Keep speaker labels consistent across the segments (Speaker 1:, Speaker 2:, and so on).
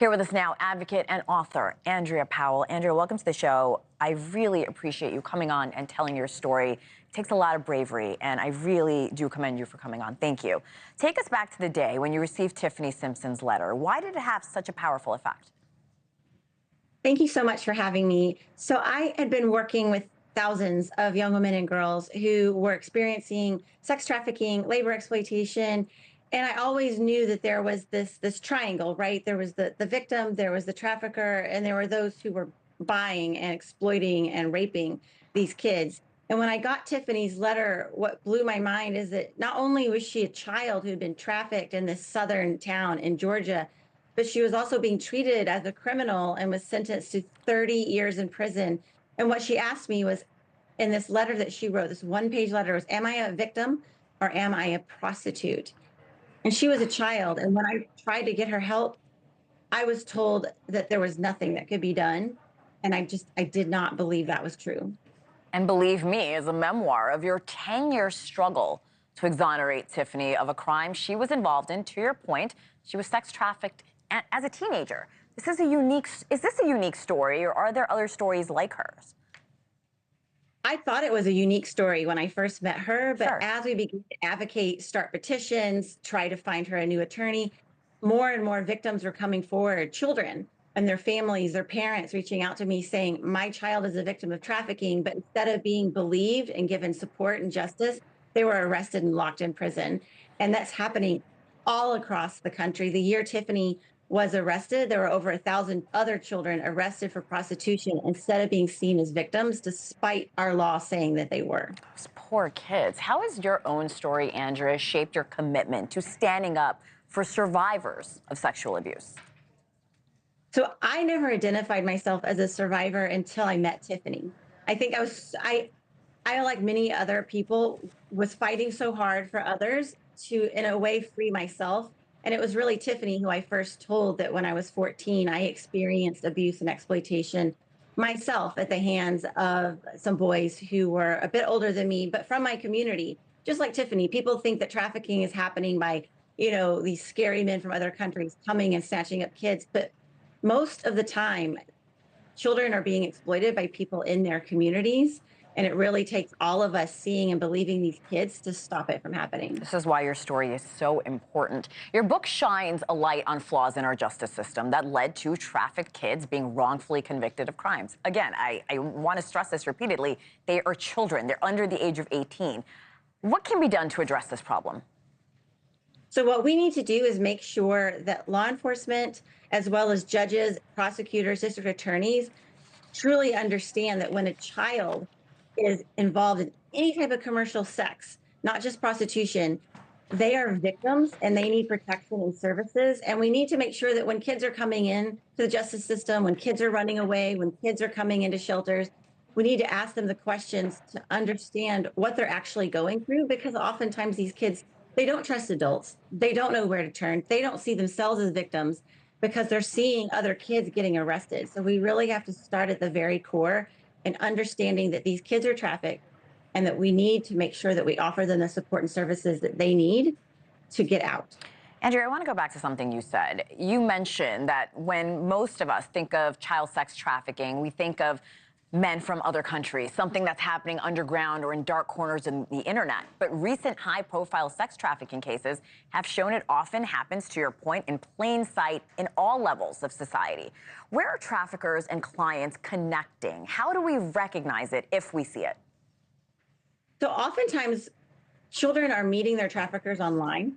Speaker 1: Here with us now, advocate and author Andrea Powell. Andrea, welcome to the show. I really appreciate you coming on and telling your story. It takes a lot of bravery, and I really do commend you for coming on. Thank you. Take us back to the day when you received Tiffany Simpson's letter. Why did it have such a powerful effect?
Speaker 2: Thank you so much for having me. So I had been working with thousands of young women and girls who were experiencing sex trafficking, labor exploitation, and I always knew that there was this triangle, right? There was the victim, there was the trafficker, and there were those who were buying and exploiting and raping these kids. And when I got Tiffany's letter, what blew my mind is that not only was she a child who had been trafficked in this southern town in Georgia, but she was also being treated as a criminal and was sentenced to 30 years in prison. And what she asked me was in this letter that she wrote, this one-page letter, was, am I a victim or am I a prostitute? And she was a child. And when I tried to get her help, I was told that there was nothing that could be done. And I did not believe that was true.
Speaker 1: And believe me, is a memoir of your 10-year struggle to exonerate Tiffany of a crime she was involved in. To your point, she was sex trafficked as a teenager. Is this a unique story, or are there other stories like hers?
Speaker 2: I thought it was a unique story when I first met her, but
Speaker 1: Sure.
Speaker 2: as we began to advocate, start petitions, try to find her a new attorney, more and more victims were coming forward, children and their families, their parents reaching out to me saying, my child is a victim of trafficking, but instead of being believed and given support and justice, they were arrested and locked in prison. And that's happening all across the country. The year Tiffany was arrested, there were over 1,000 other children arrested for prostitution instead of being seen as victims, despite our law saying that they were.
Speaker 1: Those poor kids. How has your own story, Andrea, shaped your commitment to standing up for survivors of sexual abuse?
Speaker 2: So I never identified myself as a survivor until I met Tiffany. I think I like many other people was fighting so hard for others to in a way free myself. And it was really Tiffany who I first told that when I was 14, I experienced abuse and exploitation myself at the hands of some boys who were a bit older than me, but from my community. Just like Tiffany, people think that trafficking is happening by, these scary men from other countries coming and snatching up kids. But most of the time, children are being exploited by people in their communities. And it really takes all of us seeing and believing these kids to stop it from happening.
Speaker 1: This is why your story is so important. Your book shines a light on flaws in our justice system that led to trafficked kids being wrongfully convicted of crimes. Again, I want to stress this repeatedly. They are children. They're under the age of 18. What can be done to address this problem?
Speaker 2: So, what we need to do is make sure that law enforcement, as well as judges, prosecutors, district attorneys, truly understand that when a child is involved in any type of commercial sex, not just prostitution, they are victims and they need protection and services. And we need to make sure that when kids are coming in to the justice system, when kids are running away, when kids are coming into shelters, we need to ask them the questions to understand what they're actually going through, because oftentimes these kids, they don't trust adults. They don't know where to turn. They don't see themselves as victims because they're seeing other kids getting arrested. So we really have to start at the very core and understanding that these kids are trafficked and that we need to make sure that we offer them the support and services that they need to get out.
Speaker 1: Andrea, I want to go back to something you said. You mentioned that when most of us think of child sex trafficking, we think of men from other countries, something that's happening underground or in dark corners of the internet. But recent high-profile sex trafficking cases have shown it often happens, to your point, in plain sight in all levels of society. Where are traffickers and clients connecting? How do we recognize it if we see it?
Speaker 2: So oftentimes, children are meeting their traffickers online.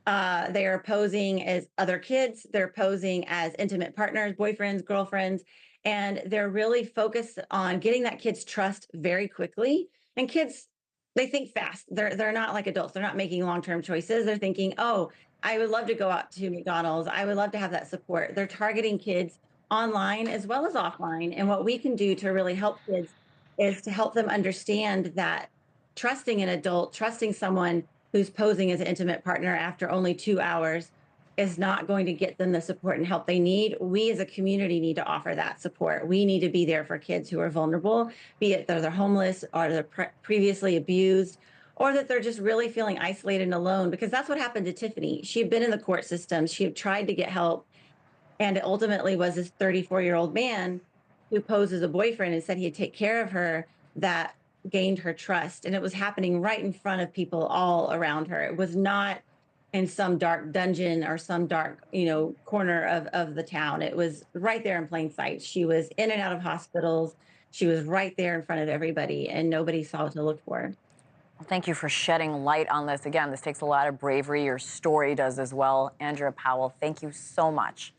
Speaker 2: They are posing as other kids. They're posing as intimate partners, boyfriends, girlfriends, and they're really focused on getting that kid's trust very quickly. And kids, they think fast. They're not like adults. They're not making long-term choices. They're thinking, oh, I would love to go out to McDonald's. I would love to have that support. They're targeting kids online as well as offline. And what we can do to really help kids is to help them understand that trusting an adult, trusting someone who's posing as an intimate partner after only 2 hours is not going to get them the support and help they need. We as a community need to offer that support. We need to be there for kids who are vulnerable, be it they're homeless or they're previously abused, or that they're just really feeling isolated and alone, because that's what happened to Tiffany. She had been in the court system. She had tried to get help And it ultimately was this 34-year-old man who posed as a boyfriend and said he'd take care of her that gained her trust. And it was happening right in front of people all around her. It was not in some dark dungeon or some dark, corner of the town. It was right there in plain sight. She was in and out of hospitals. She was right there in front of everybody, and nobody saw what to look for.
Speaker 1: Well, thank you for shedding light on this. Again, this takes a lot of bravery. Your story does as well. Andrea Powell, thank you so much.